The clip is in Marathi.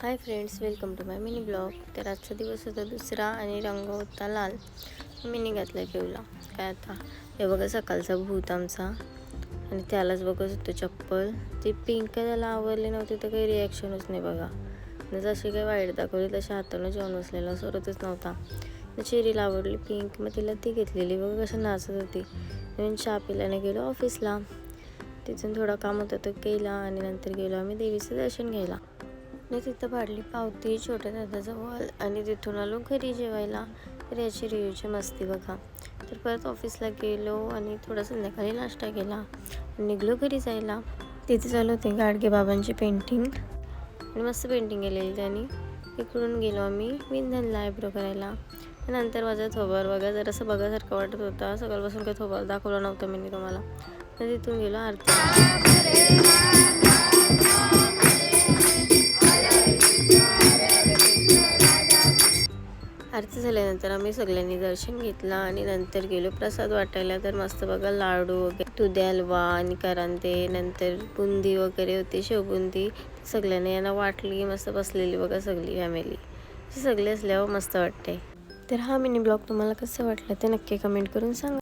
High friends, welcome to my mini blog. तर आजचा दिवस होता दुसरा आणि रंग होता लाल. मिनी घातला पिवला. काय आता हे बघा सकाळचा भूत आमचा, आणि त्यालाच बघत होतो चप्पल. ती पिंक त्याला आवडली नव्हती तर काही रिॲक्शनच नाही बघा. जशी काही वाईट दाखवली तशा हातानं जेवण बसलेला सरतच नव्हता. चेरीला आवडली पिंक, मग तिला ती घेतलेली. बघा कशा नाचत होती. नवीन चहा पिल्याने गेलो ऑफिसला. तिथून थोडा काम होता तो केला आणि नंतर गेलो आम्ही देवीचं दर्शन घ्यायला. मी तिथं पाडली पावती छोट्या दादाजवळ आणि तिथून आलो घरी जेवायला. तर याची रिव्ह्यूची मस्ती बघा. तर परत ऑफिसला गेलो आणि थोडा संध्याकाळी नाश्ता केला आणि निघलो घरी जायला. तिथे चालू होते गाडगे बाबांची पेंटिंग आणि मस्त पेंटिंग केलेली त्यांनी. इकडून गेलो आम्ही विंधनला आयब्रो करायला. नंतर माझा थोबार बघा जरासं बघासारखं वाटत होता. सकाळपासून काही थोबार दाखवला नव्हता मी तुम्हाला. तर तिथून गेलो आरती. आरती झाल्यानंतर आम्ही सगळ्यांनी दर्शन घेतलं आणि नंतर गेलो प्रसाद वाटायला. तर मस्त बघा लाडू वगैरे, दुधी हलवा आणि करांते, नंतर बुंदी वगैरे होती, शेवबुंदी. सगळ्यांनी यांना वाटली. मस्त बसलेली बघा सगळी फॅमिली. सगळे असल्यावर मस्त वाटते. तर हा मिनी ब्लॉग तुम्हाला कसं वाटलं ते नक्की कमेंट करून सांगा.